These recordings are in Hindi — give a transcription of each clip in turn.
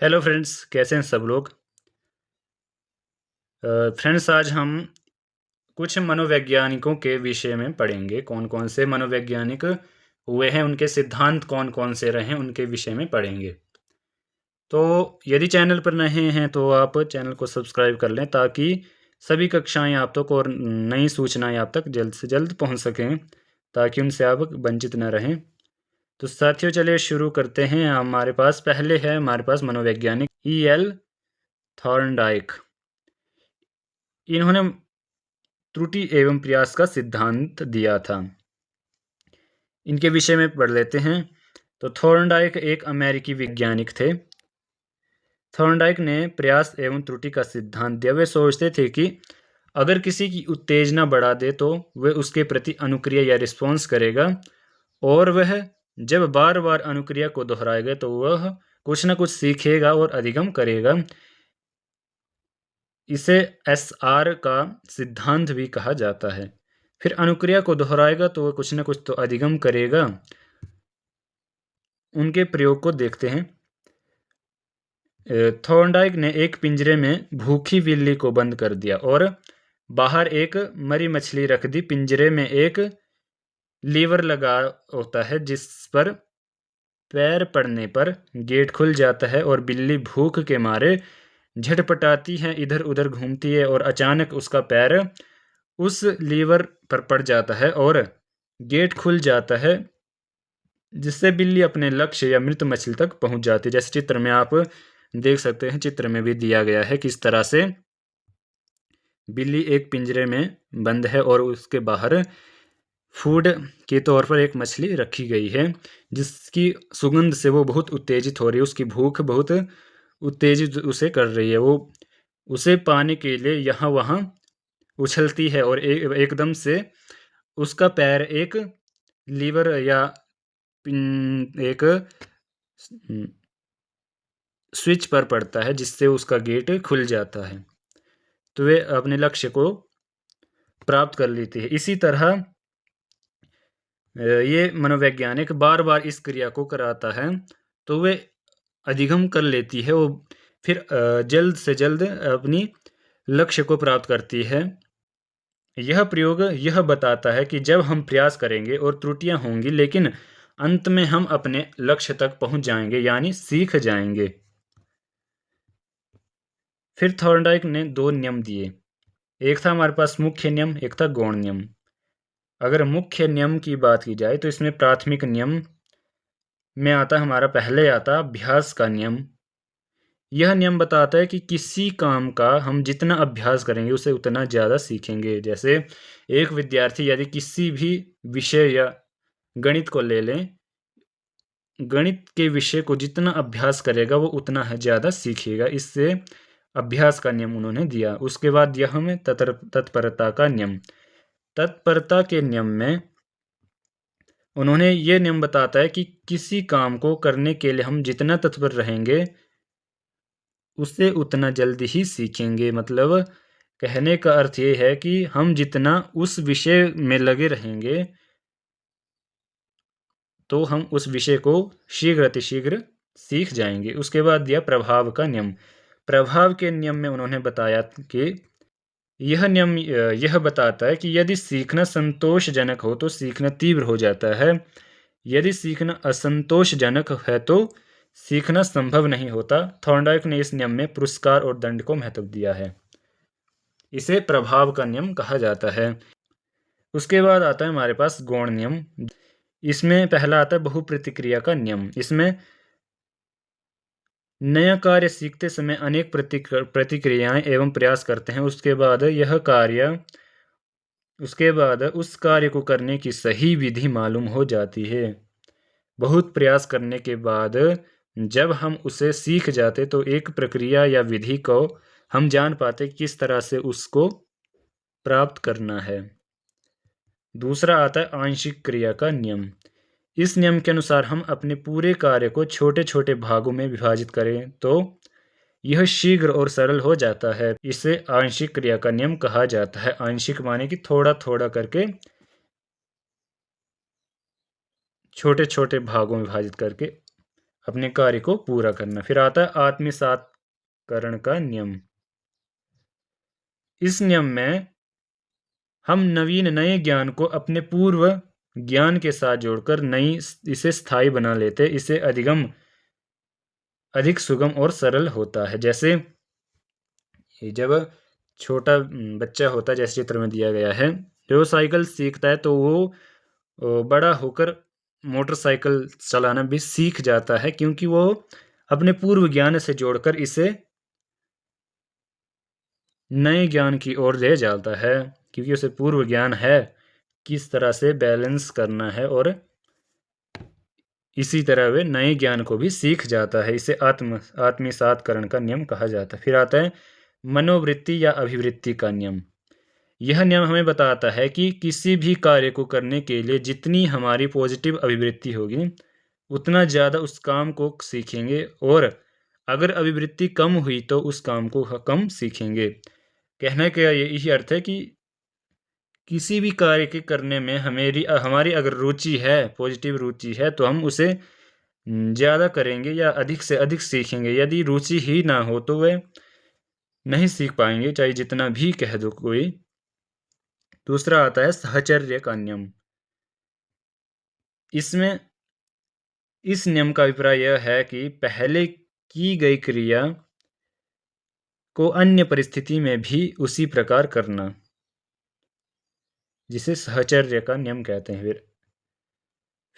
हेलो फ्रेंड्स, कैसे हैं सब लोग। फ्रेंड्स, आज हम कुछ मनोवैज्ञानिकों के विषय में पढ़ेंगे। कौन कौन से मनोवैज्ञानिक हुए हैं, उनके सिद्धांत कौन कौन से रहे हैं, उनके विषय में पढ़ेंगे। तो यदि चैनल पर नए हैं तो आप चैनल को सब्सक्राइब कर लें ताकि सभी कक्षाएं आप तक और नई सूचनाएं आप तक जल्द से जल्द पहुंच सकें, ताकि उनसे आप वंचित न रहें। तो साथियों, चलिए शुरू करते हैं। हमारे पास मनोवैज्ञानिक E.L. थॉर्नडाइक। इन्होंने त्रुटि एवं प्रयास का सिद्धांत दिया था। इनके विषय में पढ़ लेते हैं। तो थॉर्नडाइक एक अमेरिकी वैज्ञानिक थे। थॉर्नडाइक ने प्रयास एवं त्रुटि का सिद्धांत दिया। वे सोचते थे कि अगर किसी की उत्तेजना बढ़ा दे तो वह उसके प्रति अनुक्रिया या रिस्पॉन्स करेगा, और वह जब बार बार अनुक्रिया को दोहराएगा तो वह कुछ न कुछ सीखेगा और अधिगम करेगा। इसे SR का सिद्धांत भी कहा जाता है। फिर अनुक्रिया को दोहराएगा तो वह कुछ न कुछ तो अधिगम करेगा। उनके प्रयोग को देखते हैं। थॉर्नडाइक ने एक पिंजरे में भूखी बिल्ली को बंद कर दिया और बाहर एक मरी मछली रख दी। पिंजरे में एक लीवर लगा होता है जिस पर पैर पड़ने पर गेट खुल जाता है और बिल्ली भूख के मारे झटपटाती है, इधर उधर घूमती है और अचानक उसका पैर उस लीवर पर पड़ जाता है और गेट खुल जाता है, जिससे बिल्ली अपने लक्ष्य या मृत मछली तक पहुंच जाती है। जैसे चित्र में आप देख सकते हैं, चित्र में भी दिया गया है किस तरह से बिल्ली एक पिंजरे में बंद है और उसके बाहर फूड के तौर पर एक मछली रखी गई है, जिसकी सुगंध से वो बहुत उत्तेजित हो रही है। उसकी भूख बहुत उत्तेजित उसे कर रही है। वो उसे पाने के लिए यहाँ वहाँ उछलती है और एकदम से उसका पैर एक लीवर या एक स्विच पर पड़ता है, जिससे उसका गेट खुल जाता है, तो वे अपने लक्ष्य को प्राप्त कर लेती है। इसी तरह ये मनोवैज्ञानिक बार बार इस क्रिया को कराता है तो वे अधिगम कर लेती है। वो फिर जल्द से जल्द अपनी लक्ष्य को प्राप्त करती है। यह प्रयोग यह बताता है कि जब हम प्रयास करेंगे और त्रुटियां होंगी, लेकिन अंत में हम अपने लक्ष्य तक पहुंच जाएंगे, यानी सीख जाएंगे। फिर थॉर्नडाइक ने 2 नियम दिए। एक था हमारे पास मुख्य नियम, एक था गौण नियम। अगर मुख्य नियम की बात की जाए तो इसमें प्राथमिक नियम में पहले आता अभ्यास का नियम। यह नियम बताता है कि किसी काम का हम जितना अभ्यास करेंगे उसे उतना ज़्यादा सीखेंगे। जैसे एक विद्यार्थी यदि किसी भी विषय या गणित को ले लें, गणित के विषय को जितना अभ्यास करेगा वो उतना ज़्यादा सीखेगा। इससे अभ्यास का नियम उन्होंने दिया। उसके बाद यह में तत्परता का नियम। तत्परता के नियम में उन्होंने ये नियम बताता है कि किसी काम को करने के लिए हम जितना तत्पर रहेंगे उससे उतना जल्दी ही सीखेंगे। मतलब कहने का अर्थ ये है कि हम जितना उस विषय में लगे रहेंगे तो हम उस विषय को शीघ्र अतिशीघ्र सीख जाएंगे। उसके बाद दिया प्रभाव का नियम। प्रभाव के नियम में उन्होंने बताया कि यह नियम यह बताता है कि यदि सीखना संतोषजनक हो तो सीखना तीव्र हो जाता है, यदि सीखना असंतोषजनक है तो सीखना संभव नहीं होता। थॉर्नडाइक ने इस नियम में पुरस्कार और दंड को महत्व दिया है। इसे प्रभाव का नियम कहा जाता है। उसके बाद आता है हमारे पास गौण नियम। इसमें पहला आता है बहुप्रतिक्रिया का नियम। इसमें नया कार्य सीखते समय अनेक प्रतिक्रियाएं एवं प्रयास करते हैं। उसके बाद उस कार्य को करने की सही विधि मालूम हो जाती है। बहुत प्रयास करने के बाद जब हम उसे सीख जाते तो एक प्रक्रिया या विधि को हम जान पाते किस तरह से उसको प्राप्त करना है। दूसरा आता है आंशिक क्रिया का नियम। इस नियम के अनुसार हम अपने पूरे कार्य को छोटे छोटे भागों में विभाजित करें तो यह शीघ्र और सरल हो जाता है। इसे आंशिक क्रिया का नियम कहा जाता है। आंशिक माने कि थोड़ा थोड़ा करके छोटे छोटे भागों में विभाजित करके अपने कार्य को पूरा करना। फिर आता है आत्मसात्करण का नियम। इस नियम में हम नवीन नए ज्ञान को अपने पूर्व ज्ञान के साथ जोड़कर इसे स्थायी बना लेते, इसे अधिक सुगम और सरल होता है। जैसे जब छोटा बच्चा होता है, जैसे चित्र में दिया गया है, जो साइकिल सीखता है तो वो बड़ा होकर मोटरसाइकिल चलाना भी सीख जाता है, क्योंकि वो अपने पूर्व ज्ञान से जोड़कर इसे नए ज्ञान की ओर ले जाता है, क्योंकि उसे पूर्व ज्ञान है किस तरह से बैलेंस करना है, और इसी तरह वे नए ज्ञान को भी सीख जाता है। इसे आत्मसात्करण का नियम कहा जाता है। फिर आता है मनोवृत्ति या अभिवृत्ति का नियम। यह नियम हमें बताता है कि किसी भी कार्य को करने के लिए जितनी हमारी पॉजिटिव अभिवृत्ति होगी, उतना ज़्यादा उस काम को सीखेंगे, और अगर अभिवृत्ति कम हुई तो उस काम को कम सीखेंगे। कहने का यही अर्थ है कि किसी भी कार्य के करने में हमारी अगर रुचि है, पॉजिटिव रुचि है, तो हम उसे ज़्यादा करेंगे या अधिक से अधिक सीखेंगे। यदि रुचि ही ना हो तो वे नहीं सीख पाएंगे, चाहे जितना भी कह दो कोई। दूसरा आता है साहचर्य का नियम। इसमें इस नियम का अभिप्राय यह है कि पहले की गई क्रिया को अन्य परिस्थिति में भी उसी प्रकार करना, जिसे साहचर्य का नियम कहते हैं।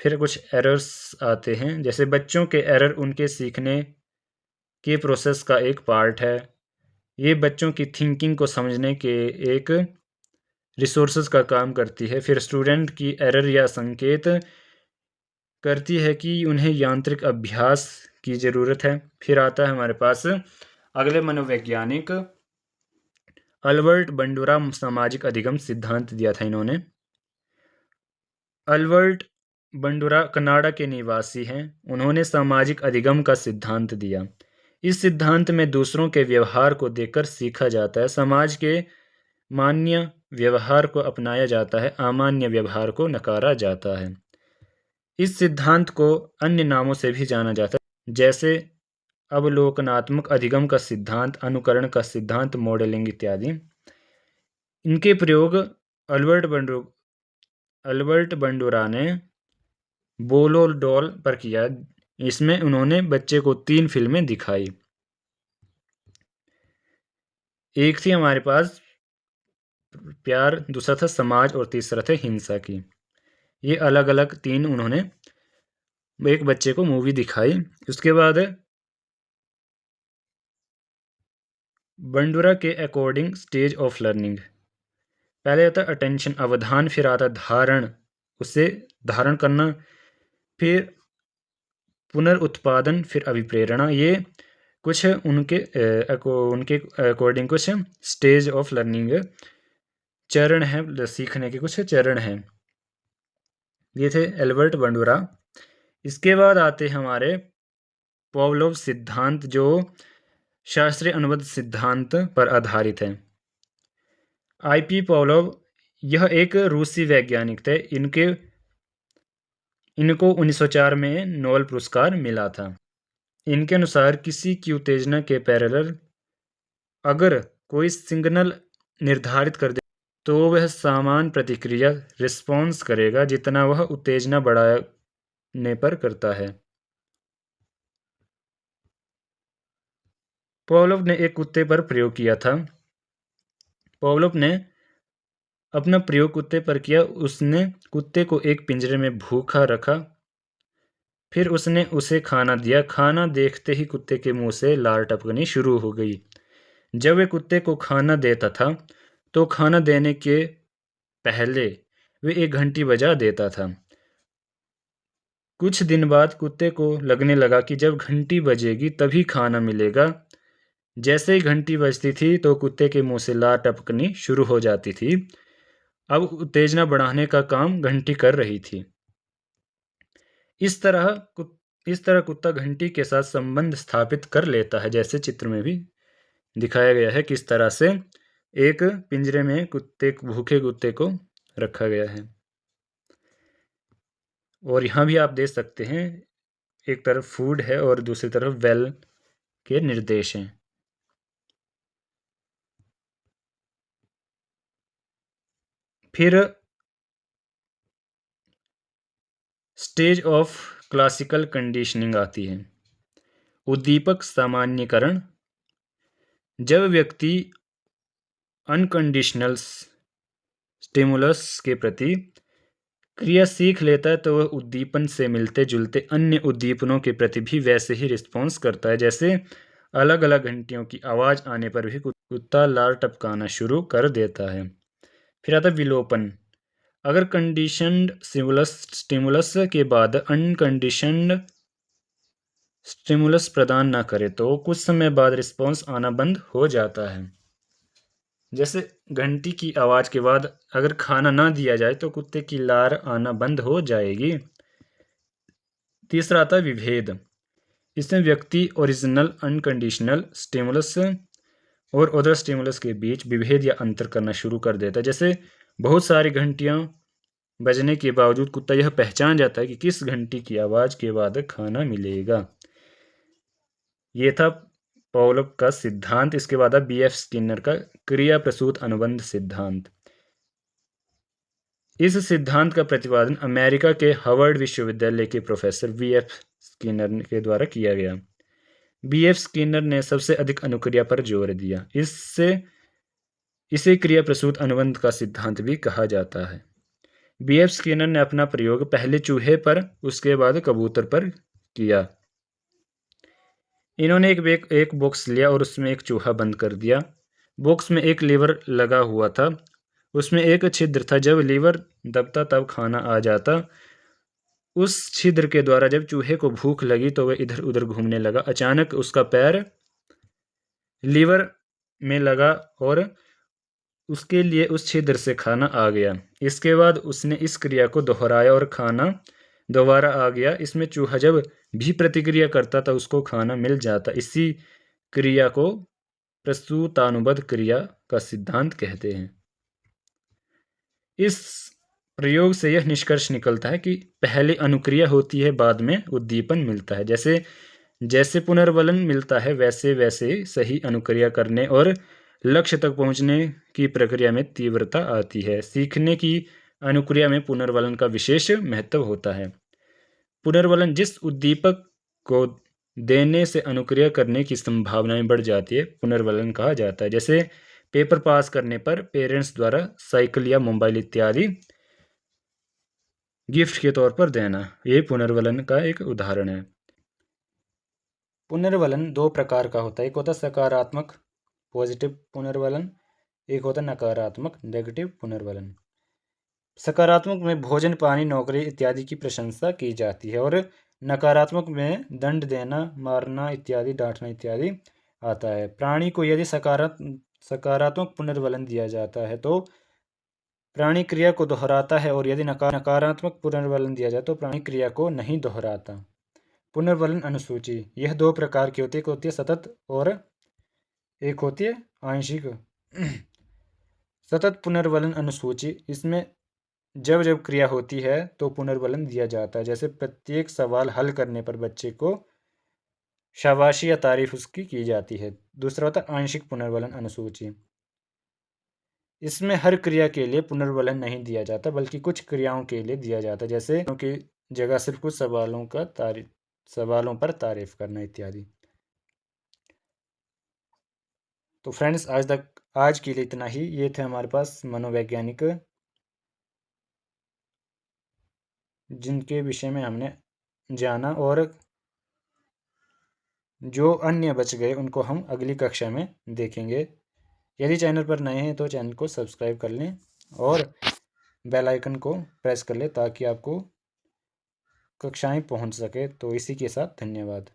फिर कुछ एरर्स आते हैं, जैसे बच्चों के एरर उनके सीखने के प्रोसेस का एक पार्ट है। ये बच्चों की थिंकिंग को समझने के एक रिसोर्सेज का काम करती है। फिर स्टूडेंट की एरर या संकेत करती है कि उन्हें यांत्रिक अभ्यास की ज़रूरत है। फिर आता है हमारे पास अगले मनोवैज्ञानिक अल्बर्ट बंडूरा सामाजिक अधिगम सिद्धांत दिया था इन्होंने। अल्बर्ट बंडूरा कनाडा के निवासी हैं। उन्होंने सामाजिक अधिगम का सिद्धांत दिया। इस सिद्धांत में दूसरों के व्यवहार को देखकर सीखा जाता है। समाज के मान्य व्यवहार को अपनाया जाता है, अमान्य व्यवहार को नकारा जाता है। इस सिद्धांत को अन्य नामों से भी जाना जाता है, जैसे अवलोकनात्मक अधिगम का सिद्धांत, अनुकरण का सिद्धांत, मॉडलिंग इत्यादि। इनके प्रयोग अल्बर्ट बंडूरा ने बोलो डॉल पर किया। इसमें उन्होंने बच्चे को 3 फिल्में दिखाई। एक थी हमारे पास प्यार, दूसरा था समाज, और तीसरा था हिंसा की। ये अलग अलग 3 उन्होंने एक बच्चे को मूवी दिखाई। उसके बाद बंडूरा के अकॉर्डिंग स्टेज ऑफ लर्निंग, पहले आता है अटेंशन, अवधान, फिर आता धारण, उसे धारण करना, फिर पुनर्उत्पादन, फिर अभिप्रेरणा। ये कुछ उनके अकॉर्डिंग कुछ स्टेज ऑफ लर्निंग चरण हैं, सीखने के कुछ चरण हैं। ये थे एल्बर्ट बंडूरा। इसके बाद आते हैं हमारे पावलोव सिद्धांत, जो शास्त्रीय अनुबंध सिद्धांत पर आधारित है। आई.पी. पावलोव यह एक रूसी वैज्ञानिक थे। इनको 1904 में नोबेल पुरस्कार मिला था। इनके अनुसार किसी की उत्तेजना के पैरेलल अगर कोई सिग्नल निर्धारित कर दे तो वह समान प्रतिक्रिया रिस्पॉन्स करेगा जितना वह उत्तेजना बढ़ाने पर करता है। पावलोव ने एक कुत्ते पर प्रयोग किया था। पावलोव ने अपना प्रयोग कुत्ते पर किया। उसने कुत्ते को एक पिंजरे में भूखा रखा, फिर उसने उसे खाना दिया। खाना देखते ही कुत्ते के मुंह से लार टपकनी शुरू हो गई। जब वह कुत्ते को खाना देता था तो खाना देने के पहले वे 1 घंटी बजा देता था। कुछ दिन बाद कुत्ते को लगने लगा कि जब घंटी बजेगी तभी खाना मिलेगा। जैसे ही घंटी बजती थी तो कुत्ते के मुंह से लार टपकनी शुरू हो जाती थी। अब उत्तेजना बढ़ाने का काम घंटी कर रही थी। इस तरह कुत्ता घंटी के साथ संबंध स्थापित कर लेता है, जैसे चित्र में भी दिखाया गया है किस तरह से एक पिंजरे में भूखे कुत्ते को रखा गया है। और यहाँ भी आप देख सकते हैं एक तरफ फूड है और दूसरी तरफ वेल के निर्देश हैं। फिर स्टेज ऑफ क्लासिकल कंडीशनिंग आती है। उद्दीपक सामान्यीकरण। जब व्यक्ति अनकंडीशनल स्टिमुलस के प्रति क्रिया सीख लेता है तो वह उद्दीपन से मिलते जुलते अन्य उद्दीपनों के प्रति भी वैसे ही रिस्पॉन्स करता है। जैसे अलग अलग घंटियों की आवाज आने पर भी कुत्ता लार टपकाना शुरू कर देता है। फिर आता है विलोपन। अगर कंडीशनड स्टिमुलस के बाद अनकंडीशनड स्टिमुलस प्रदान न करे तो कुछ समय बाद रिस्पॉन्स आना बंद हो जाता है। जैसे घंटी की आवाज के बाद अगर खाना ना दिया जाए तो कुत्ते की लार आना बंद हो जाएगी। तीसरा आता है विभेद। इसमें व्यक्ति ओरिजिनल अनकंडीशनल स्टिमुलस और अदर स्टिमुलस के बीच विभेद या अंतर करना शुरू कर देता है। जैसे बहुत सारी घंटियां बजने के बावजूद कुत्ता यह पहचान जाता है कि किस घंटी की आवाज के बाद खाना मिलेगा। ये था पॉवलोव का सिद्धांत। इसके बाद बी.एफ. स्किनर का क्रिया प्रसूत अनुबंध सिद्धांत। इस सिद्धांत का प्रतिपादन अमेरिका के हार्वर्ड विश्वविद्यालय के प्रोफेसर बी.एफ. स्किनर के द्वारा किया गया। बी.एफ. स्किनर ने सबसे अधिक अनुक्रिया पर जोर दिया। इसे क्रिया प्रसूत अनुबंध का सिद्धांत भी कहा जाता है। बी.एफ. स्किनर ने अपना प्रयोग पहले चूहे पर उसके बाद कबूतर पर किया। इन्होंने एक बॉक्स लिया और उसमें एक चूहा बंद कर दिया। बॉक्स में एक लीवर लगा हुआ था, उसमें एक छिद्र था। जब लीवर दबता तब खाना आ जाता। उस छिद्र के द्वारा जब चूहे को भूख लगी तो वह इधर उधर घूमने लगा। अचानक उसका पैर लीवर में लगा और उसके लिए उस छिद्र से खाना आ गया। इसके बाद उसने इस क्रिया को दोहराया और खाना दोबारा आ गया। इसमें चूहा जब भी प्रतिक्रिया करता था उसको खाना मिल जाता। इसी क्रिया को प्रसूतानुबंध क्रिया का सिद्धांत कहते हैं। इस प्रयोग से यह निष्कर्ष निकलता है कि पहले अनुक्रिया होती है, बाद में उद्दीपन मिलता है। जैसे जैसे पुनर्वलन मिलता है वैसे वैसे सही अनुक्रिया करने और लक्ष्य तक पहुंचने की प्रक्रिया में तीव्रता आती है। सीखने की अनुक्रिया में पुनर्वलन का विशेष महत्व होता है। पुनर्वलन जिस उद्दीपक को देने से अनुक्रिया करने की संभावनाएं बढ़ जाती है पुनर्वलन कहा जाता है। जैसे पेपर पास करने पर पेरेंट्स द्वारा साइकिल या मोबाइल इत्यादि गिफ्ट के तौर पर देना, ये पुनर्वलन का एक उदाहरण है। पुनर्वलन दो प्रकार का होता है। एक होता है सकारात्मक पॉजिटिव पुनर्वलन, एक होता है नकारात्मक नेगेटिव पुनर्वलन। सकारात्मक में भोजन, पानी, नौकरी इत्यादि की प्रशंसा की जाती है और नकारात्मक में दंड देना, मारना इत्यादि, डांटना इत्यादि आता है। प्राणी को यदि सकारात्मक पुनर्वलन दिया जाता है तो प्राणी क्रिया को दोहराता है और यदि नकारात्मक पुनर्वलन दिया जाए तो प्राणी क्रिया को नहीं दोहराता। पुनर्वलन अनुसूची यह दो प्रकार की होती है। एक होती है सतत और एक होती है आंशिक। सतत पुनर्वलन अनुसूची, इसमें जब जब क्रिया होती है तो पुनर्वलन दिया जाता है। जैसे प्रत्येक सवाल हल करने पर बच्चे को शाबाशी या तारीफ उसकी की जाती है। दूसरा होता है आंशिक पुनर्वलन अनुसूची। इसमें हर क्रिया के लिए पुनर्वलन नहीं दिया जाता बल्कि कुछ क्रियाओं के लिए दिया जाता है। जैसे की जगह सिर्फ कुछ सवालों पर तारीफ करना इत्यादि। तो फ्रेंड्स आज के लिए इतना ही। ये थे हमारे पास मनोवैज्ञानिक जिनके विषय में हमने जाना, और जो अन्य बच गए उनको हम अगली कक्षा में देखेंगे। यदि चैनल पर नए हैं तो चैनल को सब्सक्राइब कर लें और बेल आइकन को प्रेस कर लें ताकि आपको कक्षाएं पहुंच सके। तो इसी के साथ धन्यवाद।